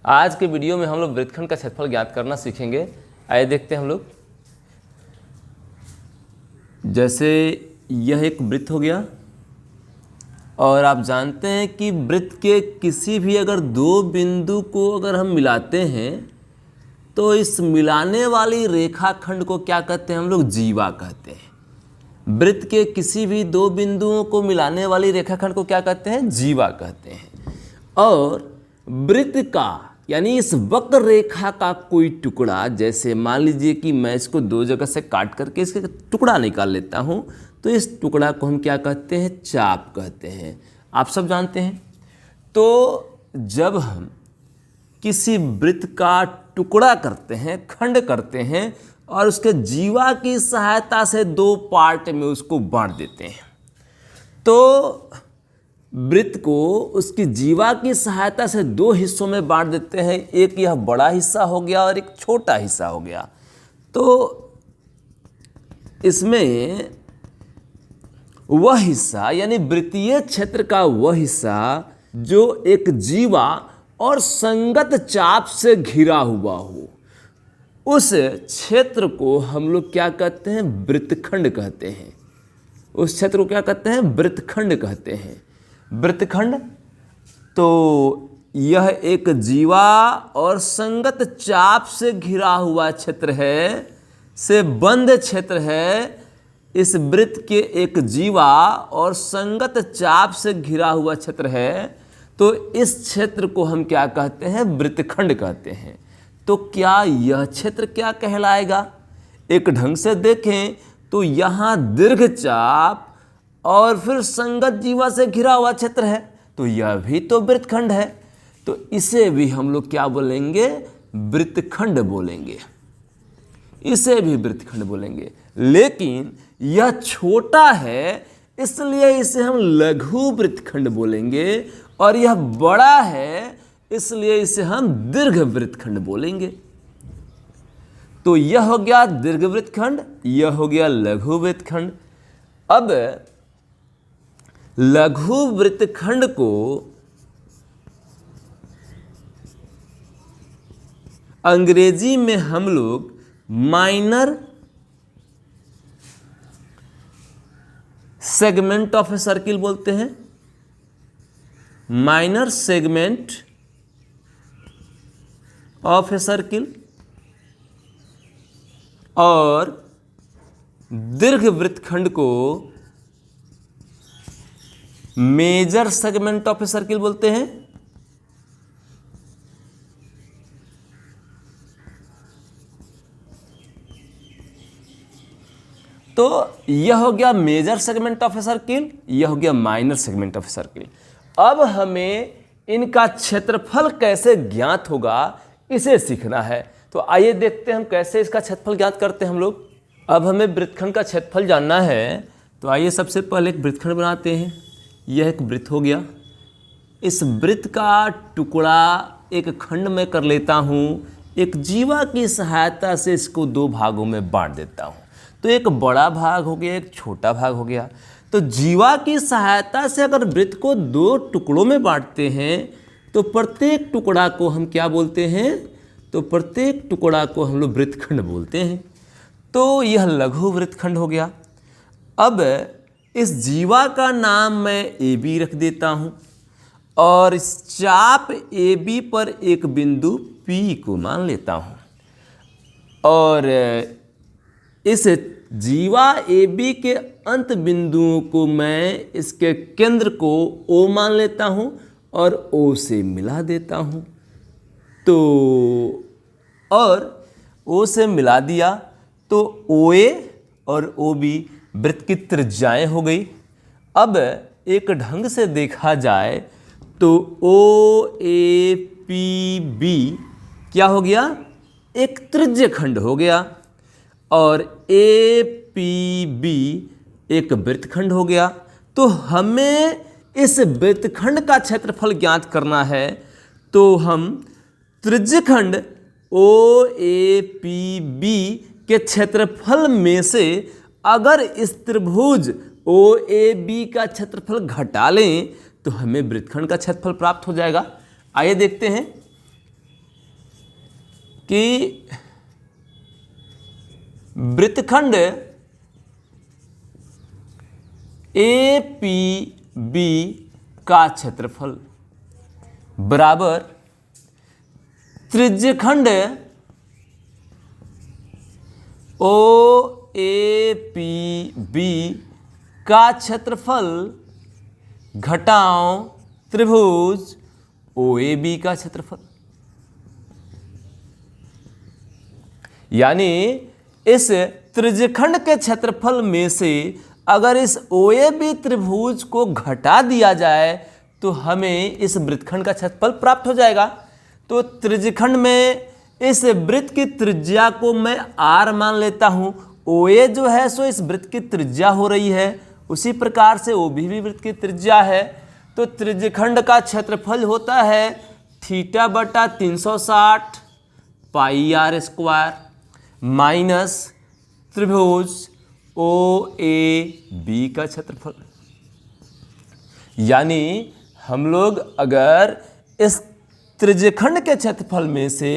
आज के वीडियो में हम लोग वृत्तखंड का क्षेत्रफल ज्ञात करना सीखेंगे। आइए देखते हैं हम लोग। जैसे यह एक वृत्त हो गया और आप जानते हैं कि वृत्त के किसी भी अगर दो बिंदु को अगर हम मिलाते हैं तो इस मिलाने वाली रेखाखंड को क्या कहते हैं हम लोग? जीवा कहते हैं। वृत्त के किसी भी दो बिंदुओं को मिलाने वाली रेखाखंड को क्या कहते हैं? जीवा कहते हैं। और वृत्त का यानी इस वक्र रेखा का कोई टुकड़ा, जैसे मान लीजिए कि मैं इसको दो जगह से काट करके इसका टुकड़ा निकाल लेता हूँ, तो इस टुकड़ा को हम क्या कहते हैं? चाप कहते हैं। आप सब जानते हैं। तो जब हम किसी वृत्त का टुकड़ा करते हैं, खंड करते हैं और उसके जीवा की सहायता से दो पार्ट में उसको बांट देते हैं, तो वृत्त को उसकी जीवा की सहायता से दो हिस्सों में बांट देते हैं। एक यह बड़ा हिस्सा हो गया और एक छोटा हिस्सा हो गया। तो इसमें वह हिस्सा यानी वृत्तीय क्षेत्र का वह हिस्सा जो एक जीवा और संगत चाप से घिरा हुआ हो, उस क्षेत्र को हम लोग क्या कहते हैं? वृत्तखंड कहते हैं। उस क्षेत्र को क्या कहते हैं? वृत्तखंड कहते हैं। वृत्तखंड तो यह एक जीवा और संगत चाप से घिरा हुआ क्षेत्र है, से बंद क्षेत्र है। इस वृत्त के एक जीवा और संगत चाप से घिरा हुआ क्षेत्र है, तो इस क्षेत्र को हम क्या कहते हैं? वृत्तखंड कहते हैं। तो क्या यह क्षेत्र क्या कहलाएगा? एक ढंग से देखें तो यहाँ दीर्घ चाप और फिर संगत जीवा से घिरा हुआ क्षेत्र है, तो यह भी तो वृत्तखंड है। तो इसे भी हम लोग क्या बोलेंगे? वृत्तखंड बोलेंगे। इसे भी वृत्तखंड बोलेंगे। लेकिन यह छोटा है इसलिए इसे हम लघु वृत्तखंड बोलेंगे, और यह बड़ा है इसलिए इसे हम दीर्घ वृत्तखंड बोलेंगे। तो यह हो गया दीर्घ वृत्तखंड, यह हो गया लघु वृत्तखंड। अब लघु वृत्तखंड को अंग्रेजी में हम लोग minor segment of a circle बोलते हैं। Minor segment of a circle. और दीर्घ वृत्तखंड को major segment of a circle बोलते हैं। तो यह हो गया major segment of a circle, यह हो गया minor segment of a circle. अब हमें इनका क्षेत्रफल कैसे ज्ञात होगा, इसे सीखना है। तो आइए देखते हैं हम कैसे इसका क्षेत्रफल ज्ञात करते हैं हम लोग। अब हमें वृत्तखंड का क्षेत्रफल जानना है, तो आइए सबसे पहले एक वृत्तखंड बनाते हैं। यह एक वृत्त हो गया। इस वृत्त का टुकड़ा एक खंड में कर लेता हूँ, एक जीवा की सहायता से इसको दो भागों में बांट देता हूँ। तो एक बड़ा भाग हो गया, एक छोटा भाग हो गया। तो जीवा की सहायता से अगर वृत्त को दो टुकड़ों में बांटते हैं तो प्रत्येक टुकड़ा को हम क्या बोलते हैं? तो प्रत्येक टुकड़ा को हम लोग वृत्तखंड बोलते हैं। तो यह लघु वृत्तखंड हो गया। अब इस जीवा का नाम मैं ए बी रख देता हूँ और इस चाप ए बी पर एक बिंदु पी को मान लेता हूँ, और इस जीवा ए बी के अंत बिंदुओं को मैं इसके केंद्र को ओ मान लेता हूँ और ओ से मिला देता हूँ। तो और ओ से मिला दिया तो ओ ए और ओ बी वृत्त की त्रिज्याएं हो गई। अब एक ढंग से देखा जाए तो ओ ए पी बी क्या हो गया? एक त्रिज्य खंड हो गया, और ए पी बी एक वृत्तखंड हो गया। तो हमें इस वृत्तखंड का क्षेत्रफल ज्ञात करना है, तो हम त्रिज्यखंड ओ ए पी बी के क्षेत्रफल में से अगर इस त्रिभुज ओ ए बी का क्षेत्रफल घटा लें तो हमें वृत्तखंड का क्षेत्रफल प्राप्त हो जाएगा। आइए देखते हैं। कि वृत्तखंड APB का क्षेत्रफल बराबर त्रिज्यखंड OAPB का क्षेत्रफल घटाओ त्रिभुज OAB का क्षेत्रफल। यानी इस त्रिज्यखंड के क्षेत्रफल में से अगर इस OAB त्रिभुज को घटा दिया जाए तो हमें इस वृत्तखंड का क्षेत्रफल प्राप्त हो जाएगा। तो त्रिज्यखंड में इस वृत्त की त्रिज्या को मैं R मान लेता हूं। OA जो है सो इस वृत्त की त्रिज्या हो रही है, उसी प्रकार से OB भी वृत्त की त्रिज्या है। तो त्रिज्यखंड का क्षेत्रफल होता है θ/360 πr² माइनस त्रिभुज OAB का क्षेत्रफल। यानी हम लोग अगर इस त्रिज्यखंड के क्षेत्रफल में से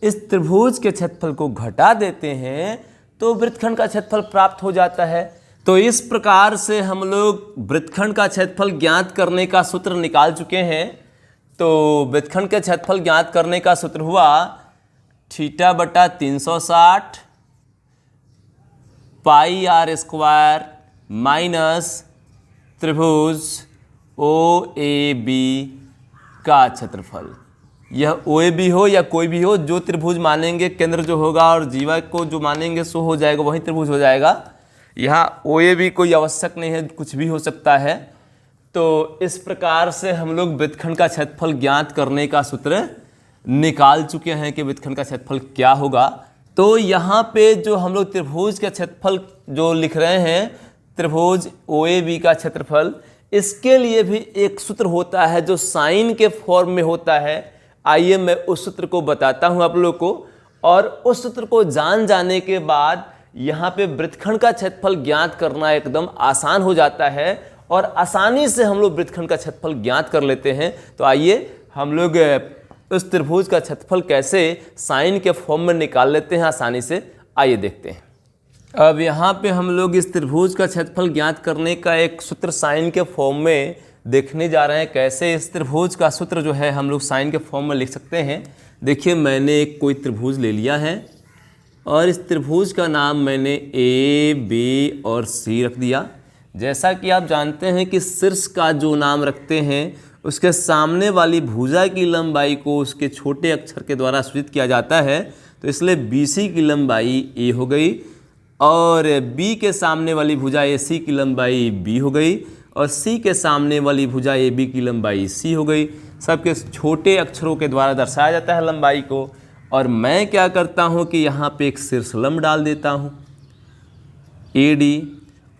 इस त्रिभुज के क्षेत्रफल को घटा देते हैं तो वृत्तखंड का क्षेत्रफल प्राप्त हो जाता है। तो इस प्रकार से हम लोग वृत्तखंड का क्षेत्रफल ज्ञात करने का सूत्र निकाल चुके हैं। तो वृत्तखंड के क्षेत्रफल ज्ञात करने का सूत्र हुआ θ/360 πr² माइनस त्रिभुज OAB का क्षेत्रफल। यह OAB हो या कोई भी हो, जो त्रिभुज मानेंगे केंद्र जो होगा और जीवा को जो मानेंगे सो हो जाएगा, वही त्रिभुज हो जाएगा। यहाँ OAB कोई आवश्यक नहीं है, कुछ भी हो सकता है। तो इस प्रकार से हम लोग वृत्तखंड का क्षेत्रफल ज्ञात करने का सूत्र निकाल चुके हैं कि वृत्तखंड का क्षेत्रफल क्या होगा। तो यहाँ पे जो हम लोग त्रिभुज का क्षेत्रफल जो लिख रहे हैं, त्रिभुज OAB का क्षेत्रफल, इसके लिए भी एक सूत्र होता है जो साइन के फॉर्म में होता है। आइए मैं उस सूत्र को बताता हूँ आप लोग को, और उस सूत्र को जान जाने के बाद यहाँ पे वृत्तखंड का क्षेत्रफल ज्ञात करना एकदम आसान हो जाता है और आसानी से हम लोग वृत्तखंड का क्षेत्रफल ज्ञात कर लेते हैं। तो आइए हम लोग उस त्रिभुज का क्षेत्रफल कैसे साइन के फॉर्म में निकाल लेते हैं आसानी से, आइए देखते हैं। अब यहाँ पे हम लोग इस त्रिभुज का क्षेत्रफल ज्ञात करने का एक सूत्र साइन के फॉर्म में देखने जा रहे हैं। कैसे इस त्रिभुज का सूत्र जो है हम लोग साइन के फॉर्म में लिख सकते हैं। देखिए मैंने एक कोई त्रिभुज ले लिया है और इस त्रिभुज का नाम मैंने A, B और C रख दिया। जैसा कि आप जानते हैं कि शीर्ष का जो नाम रखते हैं उसके सामने वाली भुजा की लंबाई को उसके छोटे अक्षर के द्वारा सूचित किया जाता है। तो इसलिए BC की लंबाई A हो गई और B के सामने वाली भुजा AC की लंबाई B हो गई और C के सामने वाली भुजा AB की लंबाई C हो गई। सबके छोटे अक्षरों के द्वारा दर्शाया जाता है लंबाई को। और मैं क्या करता हूँ कि यहाँ पे एक शीर्षलंब डाल देता हूँ AD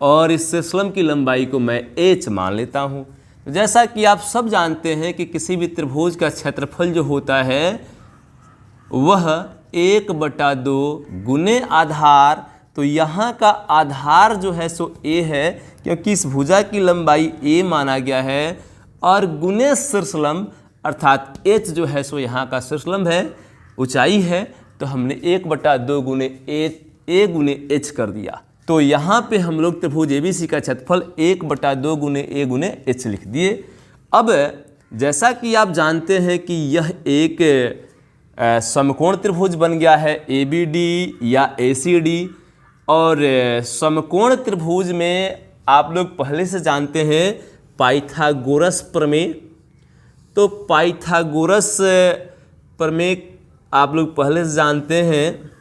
और इस शीर्षलंब की लंबाई को मैं H मान लेता हूँ। जैसा कि आप सब जानते हैं कि किसी भी त्रिभुज का क्षेत्रफल जो होता है वह 1/2 गुने आधार। तो यहाँ का आधार जो है सो A है, क्योंकि इस भुजा की लंबाई A माना गया है, और गुने शीर्षलंब अर्थात H जो है सो यहाँ का शीर्षलंब है, ऊंचाई है। तो हमने 1/2 गुने A गुने H कर दिया। तो यहाँ पे हम लोग त्रिभुज ABC का क्षेत्रफल 1/2 गुने A गुने H लिख दिए। अब जैसा कि आप जानते हैं कि यह एक समकोण त्रिभुज बन गया है ABD या ACD। और समकोण त्रिभुज में आप लोग पहले से जानते हैं पाइथागोरस प्रमेय। तो पाइथागोरस प्रमेय आप लोग पहले से जानते हैं।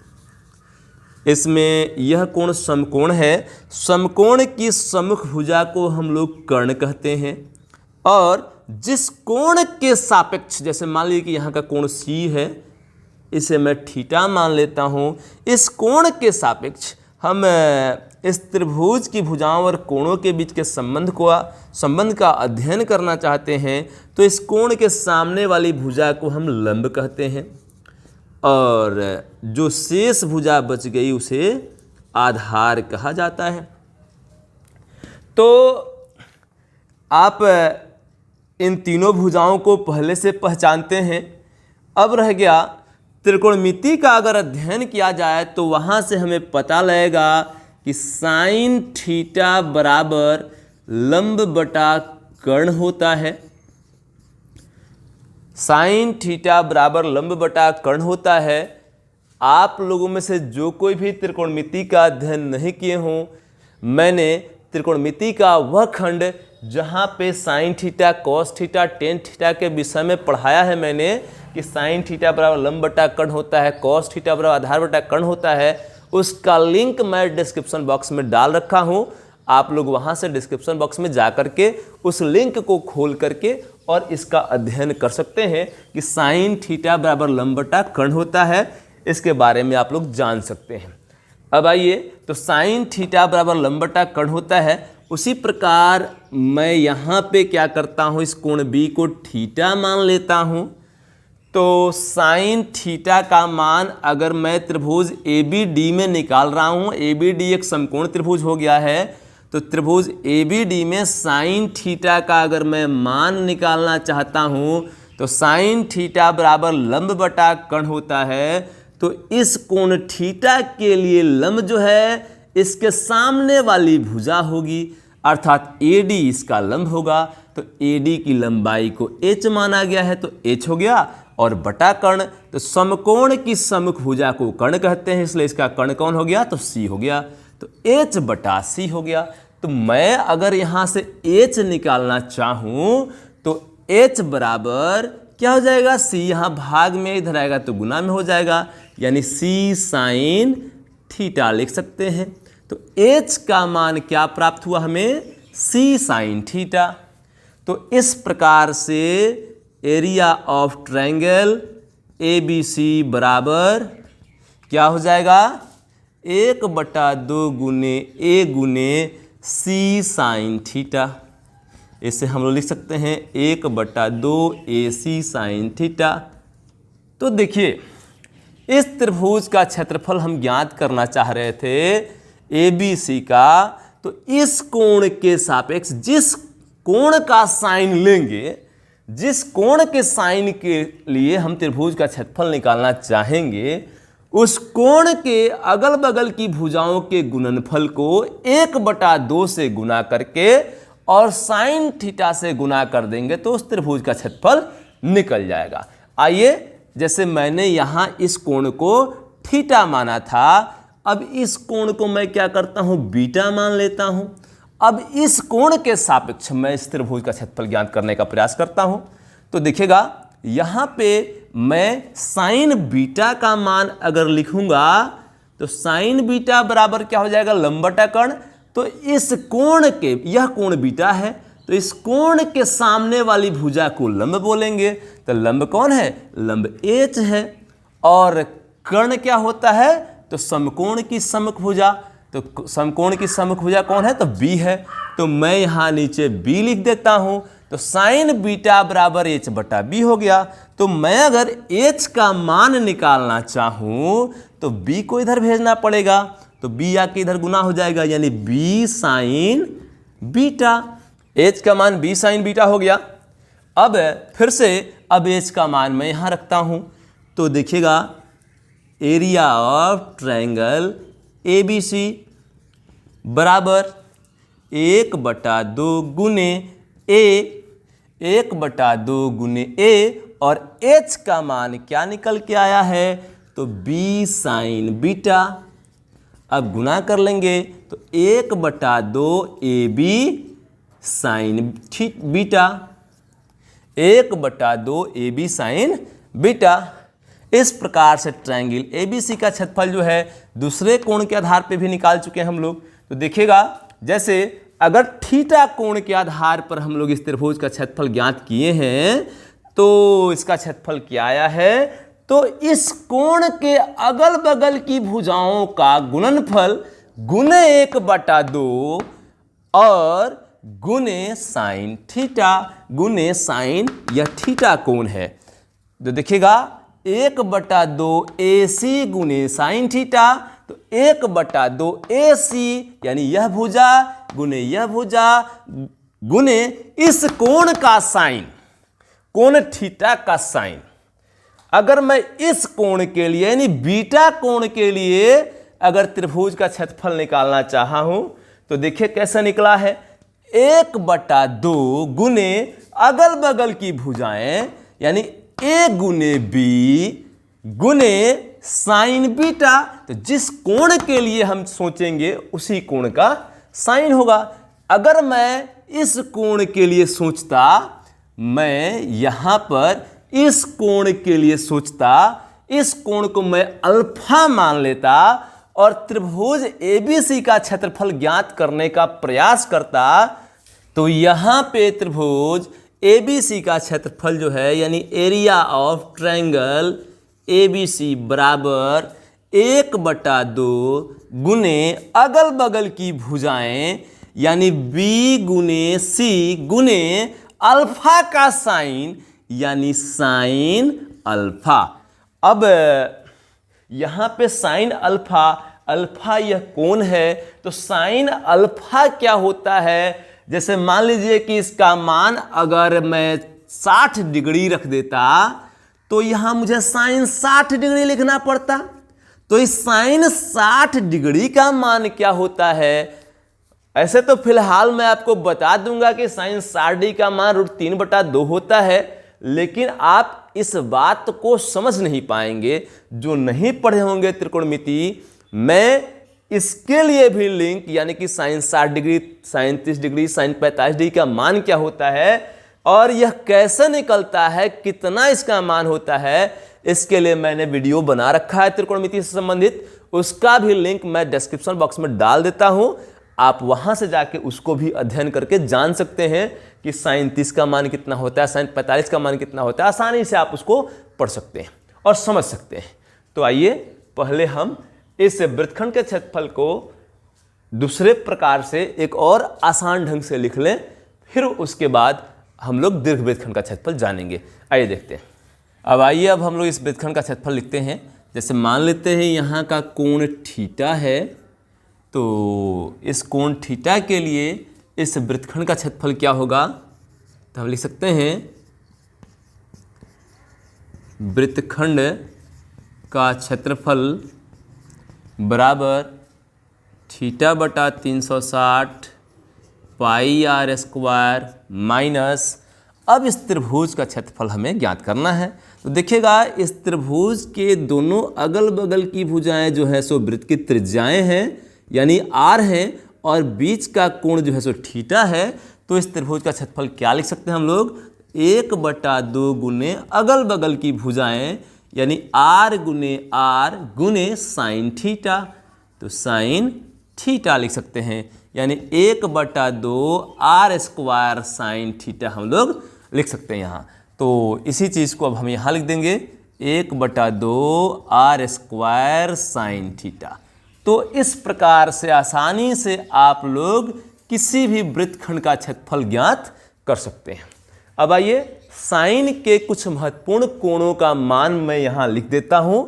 इसमें यह कोण समकोण है। समकोण की सम्मुख भुजा को हम लोग कर्ण कहते हैं और जिस कोण के सापेक्ष, जैसे मान लीजिए कि यहाँ का कोण C है, इसे मैं थीटा मान लेता हूँ। इस कोण के सापेक्ष हम इस त्रिभुज की भुजाओं और कोणों के बीच के संबंध का अध्ययन करना चाहते हैं। तो इस कोण के सामने वाली भुजा को हम लंब कहते हैं और जो शेष भुजा बच गई उसे आधार कहा जाता है। तो आप इन तीनों भुजाओं को पहले से पहचानते हैं। अब रह गया त्रिकोणमिति का अगर अध्ययन किया जाए तो वहाँ से हमें पता लगेगा कि साइन थीटा बराबर लंब बटा कर्ण होता है। साइन थीटा बराबर लंब बटा कर्ण होता है। आप लोगों में से जो कोई भी त्रिकोणमिति का अध्ययन नहीं किए हों, मैंने त्रिकोणमिति का वह खंड जहाँ पे sine theta, cos theta, tan theta के विषय में पढ़ाया है मैंने कि साइन थीटा बराबर लंब बटा कर्ण होता है, कॉस थीटा बराबर आधार बटा कर्ण होता है, उसका लिंक मैं डिस्क्रिप्शन बॉक्स में डाल रखा हूँ। आप लोग वहाँ से डिस्क्रिप्शन बॉक्स में जा करके उस लिंक को खोल करके और इसका अध्ययन कर सकते हैं कि साइन थीटा बराबर लंब बटा कर्ण होता है। इसके बारे में आप लोग जान सकते हैं। अब आइए, तो साइन थीटा बराबर लंब बटा कर्ण होता है। उसी प्रकार मैं यहाँ पे क्या करता हूँ, इस कोण बी को थीटा मान लेता हूँ। तो साइन थीटा का मान अगर मैं त्रिभुज ए बी डी में निकाल रहा हूँ, ए बी डी एक समकोण त्रिभुज हो गया है, तो त्रिभुज ए बी डी में साइन थीटा का अगर मैं मान निकालना चाहता हूँ तो साइन थीटा बराबर लंब बटा कर्ण होता है। तो इस कोण थीटा के लिए लंब जो है इसके सामने वाली भुजा होगी, अर्थात AD इसका लंब होगा। तो AD की लंबाई को h माना गया है, तो h हो गया, और बटा कर्ण, तो समकोण की सम्मुख भुजा को कर्ण कहते हैं, इसलिए इसका कर्ण कौन हो गया, तो C हो गया। तो h बटा C हो गया। तो मैं अगर यहाँ से h निकालना चाहूँ तो h बराबर क्या हो जाएगा, C यहाँ भाग में इधर आएगा तो गुना में हो जाएगा, यानी C साइन थीटा लिख सकते हैं। तो h का मान क्या प्राप्त हुआ हमें, C साइन थीटा। तो इस प्रकार से एरिया ऑफ ट्रायंगल ABC बराबर क्या हो जाएगा, 1/2 गुने A गुने C साइन थीटा। इसे हम लोग लिख सकते हैं 1/2 AC साइन थीटा। तो देखिए, इस त्रिभुज का क्षेत्रफल हम ज्ञात करना चाह रहे थे ABC का, तो इस कोण के सापेक्ष जिस कोण का साइन लेंगे, जिस कोण के साइन के लिए हम त्रिभुज का क्षेत्रफल निकालना चाहेंगे, उस कोण के अगल बगल की भुजाओं के गुणनफल को 1/2 से गुना करके और साइन थीटा से गुना कर देंगे तो उस त्रिभुज का क्षेत्रफल निकल जाएगा। आइए, जैसे मैंने यहाँ इस कोण को थीटा माना था, अब इस कोण को मैं क्या करता हूँ, बीटा मान लेता हूँ। अब इस कोण के सापेक्ष मैं इस त्रिभुज का क्षेत्रफल ज्ञात करने का प्रयास करता हूँ। तो देखिएगा, यहाँ पे मैं साइन बीटा का मान अगर लिखूंगा तो साइन बीटा बराबर क्या हो जाएगा, लंब बटा कर्ण। तो इस कोण के, यह कोण बीटा है, तो इस कोण के सामने वाली भुजा को लंब बोलेंगे। तो लंब कौन है, लंब h है, और कर्ण क्या होता है, तो समकोण की सम्मुख भुजा। तो समकोण की सम्मुख भुजा कौन है, तो B है। तो मैं यहाँ नीचे B लिख देता हूँ। तो साइन बीटा बराबर h/b हो गया। तो मैं अगर h का मान निकालना चाहूँ तो B को इधर भेजना पड़ेगा, तो B आके इधर गुना हो जाएगा, यानी B साइन बीटा। h का मान B साइन बीटा हो गया। अब फिर से अब h का मान मैं यहाँ रखता हूँ। तो देखिएगा, एरिया ऑफ ट्रायंगल ABC बराबर 1/2 गुने A, 1/2 गुने A, और h का मान क्या निकल के आया है, तो B साइन बीटा। अब गुना कर लेंगे तो 1/2 AB sign beta, 1/2 AB sign beta. इस प्रकार से ट्रायंगल ABC का क्षेत्रफल जो है दूसरे कोण के आधार पे भी निकाल चुके हैं हम लोग। तो देखिएगा, जैसे अगर थीटा कोण के आधार पर हम लोग इस त्रिभुज का क्षेत्रफल ज्ञात किए हैं, तो इसका क्षेत्रफल क्या आया है, तो इस कोण के अगल बगल की भुजाओं का गुणनफल गुने 1/2 और गुने साइन थीटा, गुने साइन, यह थीटा कोण है। तो देखिएगा, 1/2 AC गुने साइन थीटा, तो 1/2 AC यानी यह भुजा गुने यह भुजा गुने इस कोण का साइन, कोण थीटा का साइन। अगर मैं इस कोण के लिए यानी बीटा कोण के लिए अगर त्रिभुज का क्षेत्रफल निकालना चाहा हूं तो देखिए कैसा निकला है, 1/2 गुने अगल बगल की भुजाएं यानी a गुने b गुने साइन बीटा। तो जिस कोण के लिए हम सोचेंगे उसी कोण का साइन होगा। अगर मैं इस कोण के लिए सोचता, मैं यहां पर इस कोण के लिए सोचता, इस कोण को मैं अल्फा मान लेता और त्रिभुज ABC का क्षेत्रफल ज्ञात करने का प्रयास करता, तो यहां पे त्रिभुज ABC का क्षेत्रफल जो है यानी एरिया ऑफ ट्रायंगल ABC बराबर 1/2 गुने अगल बगल की भुजाएं यानी B गुने C गुने अल्फा का साइन यानी साइन अल्फा। अब यहां पे साइन अल्फा, अल्फा यह कोण है, तो साइन अल्फा क्या होता है, जैसे मान लीजिए कि इसका मान अगर मैं 60 डिग्री रख देता तो यहां मुझे साइन 60 डिग्री लिखना पड़ता। तो इस साइन 60 डिग्री का मान क्या होता है, ऐसे तो फिलहाल मैं आपको बता दूंगा कि साइन 60 डिग्री का मान √3/2 होता है, लेकिन आप इस बात को समझ नहीं पाएंगे जो नहीं पढ़े होंगे त्रिकोणमिति। मैं इसके लिए भी लिंक यानी कि sine 60 degree, sine 30 degree, sine 45 degree का मान क्या होता है और यह कैसे निकलता है, कितना इसका मान होता है, इसके लिए मैंने वीडियो बना रखा है त्रिकोणमिति से संबंधित। उसका भी लिंक मैं डिस्क्रिप्शन बॉक्स में डाल देता हूं, आप वहां से जाके उसको भी अध्ययन करके जान सकते हैं कि साइन 30 का मान कितना होता है, साइन 45 का मान कितना होता है। आसानी से आप उसको पढ़ सकते हैं और समझ सकते हैं। तो आइए पहले हम इस वृत्तखंड के क्षेत्रफल को दूसरे प्रकार से एक और आसान ढंग से लिख लें, फिर उसके बाद हम लोग दीर्घ वृत्तखंड का क्षेत्रफल जानेंगे। आइए देखते हैं। अब आइए अब हम लोग इस वृत्तखंड का क्षेत्रफल लिखते हैं। जैसे मान लेते हैं यहाँ का कोण थीटा है, तो इस कोण थीटा के लिए इस वृत्तखंड का क्षेत्रफल क्या होगा, तो हम लिख सकते हैं वृत्तखंड का क्षेत्रफल बराबर θ/360 πr² माइनस, अब इस त्रिभुज का क्षेत्रफल हमें ज्ञात करना है। तो देखिएगा इस त्रिभुज के दोनों अगल बगल की भुजाएं जो है सो वृत्त की त्रिज्याएं हैं यानी r हैं और बीच का कोण जो है सो थीटा है। तो इस त्रिभुज का क्षेत्रफल क्या लिख सकते हैं हम लोग, 1/2 गुने अगल बगल की भुजाएं यानी r गुने r गुने साइन थीटा। तो साइन थीटा लिख सकते हैं यानी 1/2 r² साइन थीटा हम लोग लिख सकते हैं यहाँ। तो इसी चीज़ को अब हम यहाँ लिख देंगे 1/2 r² साइन थीटा। तो इस प्रकार से आसानी से आप लोग किसी भी वृत्तखंड का क्षेत्रफल ज्ञात कर सकते हैं। अब आइए साइन के कुछ महत्वपूर्ण कोणों का मान मैं यहाँ लिख देता हूँ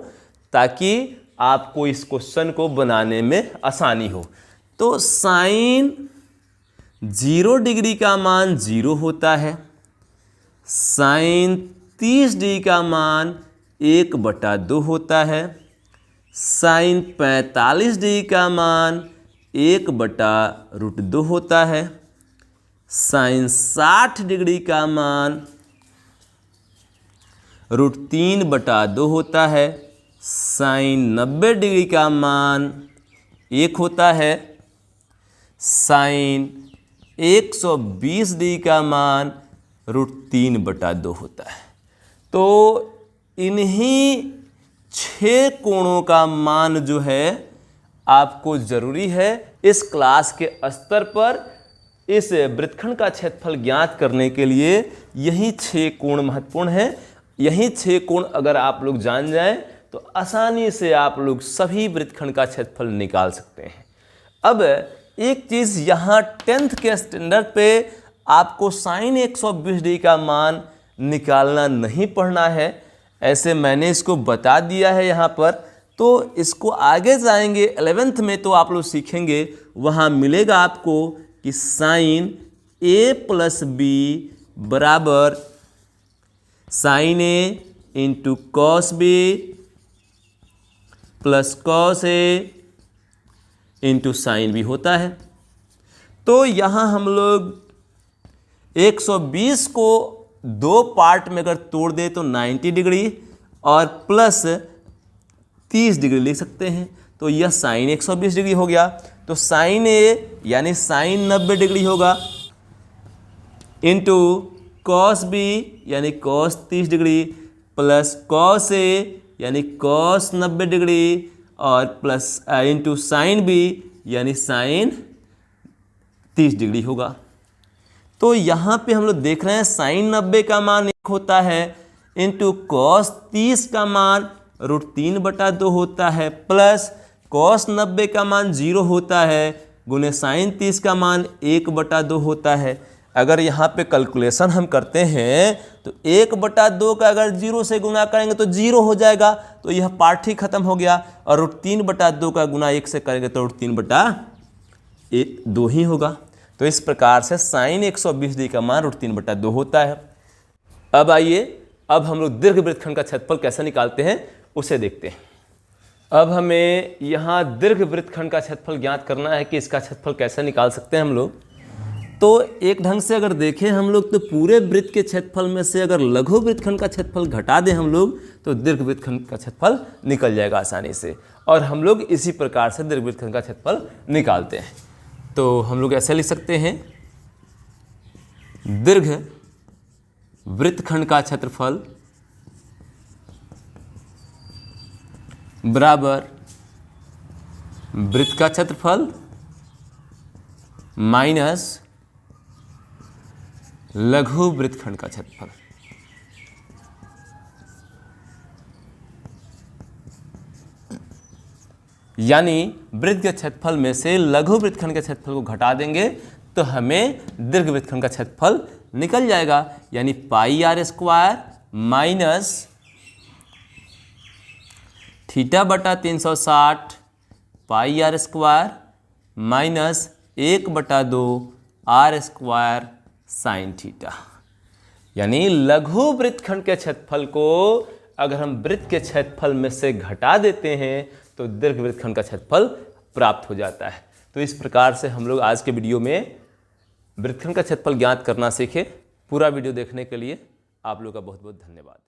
ताकि आपको इस क्वेश्चन को बनाने में आसानी हो। तो साइन 0 डिग्री का मान 0 होता है, साइन 30 डिग्री का मान 1/2 होता है, साइन 45 डिग्री का मान 1/√2 होता है, साइन 60 डिग्री का मान √3/2 होता है, साइन 90 डिग्री का मान 1 होता है, साइन 120 डिग्री का मान √3/2 होता है। तो इन्हीं 6 कोणों का मान जो है आपको ज़रूरी है इस क्लास के स्तर पर इस वृत्तखंड का क्षेत्रफल ज्ञात करने के लिए। यही 6 कोण महत्वपूर्ण हैं। यही 6 कोण अगर आप लोग जान जाएं तो आसानी से आप लोग सभी वृत्तखंड का क्षेत्रफल निकाल सकते हैं। अब एक चीज़ यहाँ 10th के स्टैंडर्ड पे आपको साइन 120 डिग्री का मान निकालना नहीं पढ़ना है, ऐसे मैंने इसको बता दिया है यहाँ पर। तो इसको आगे जाएंगे 11th में तो आप लोग सीखेंगे, वहाँ मिलेगा आपको कि साइन a + b बराबर sine a into cos B plus cos A into sine B होता है। तो यहाँ हम लोग 120 को दो पार्ट में अगर तोड़ दे तो 90 डिग्री और प्लस 30 डिग्री लिख सकते हैं। तो यह साइन 120 डिग्री हो गया। तो साइन ए यानी साइन 90 डिग्री होगा इंटू कॉस बी यानी कॉस 30 डिग्री प्लस कॉस ए यानी कॉस 90 डिग्री और प्लस इंटू साइन बी यानी साइन 30 डिग्री होगा। तो यहाँ पे हम लोग देख रहे हैं साइन 90 का मान 1 होता है इंटू कॉस 30 का मान √3/2 होता है प्लस कॉस 90 का मान 0 होता है गुने साइन 30 का मान 1/2 होता है। अगर यहाँ पे कैलकुलेशन हम करते हैं तो 1/2 का अगर 0 से गुना करेंगे तो 0 हो जाएगा, तो यह पार्ट ही खत्म हो गया। और √3/2 का गुना 1 से करेंगे तो √3/2 ही होगा। तो इस प्रकार से साइन 120 डिग्री का मान √3/2 होता है। अब आइए, अब हम लोग दीर्घ वृत्तखंड का क्षेत्रफल कैसे निकालते हैं उसे देखते हैं। अब हमें यहाँ दीर्घ वृत्तखंड का क्षेत्रफल ज्ञात करना है कि इसका क्षेत्रफल कैसे निकाल सकते हैं हम लोग। तो एक ढंग से अगर देखें हम लोग तो पूरे वृत्त के क्षेत्रफल में से अगर लघु वृत्तखंड का क्षेत्रफल घटा दें हम लोग तो दीर्घ वृत्तखंड का क्षेत्रफल निकल जाएगा आसानी से। और हम लोग इसी प्रकार से दीर्घ वृत्तखंड का क्षेत्रफल निकालते हैं। तो हम लोग ऐसे लिख सकते हैं, दीर्घ वृत्तखंड का क्षेत्रफल बराबर वृत्त का क्षेत्रफल माइनस लघु वृत्तखंड का क्षेत्रफल। यानी वृत्त के क्षेत्रफल में से लघु वृत्तखंड के क्षेत्रफल को घटा देंगे तो हमें दीर्घ वृत्तखंड का क्षेत्रफल निकल जाएगा। यानी πr² minus θ/360 πr² minus 1/2 r² sine theta. यानी लघु वृत्तखंड के क्षेत्रफल को अगर हम वृत्त के क्षेत्रफल में से घटा देते हैं तो दीर्घ वृत्तखंड का क्षेत्रफल प्राप्त हो जाता है। तो इस प्रकार से हम लोग आज के वीडियो में वृत्तखंड का क्षेत्रफल ज्ञात करना सीखे। पूरा वीडियो देखने के लिए आप लोग का बहुत बहुत धन्यवाद।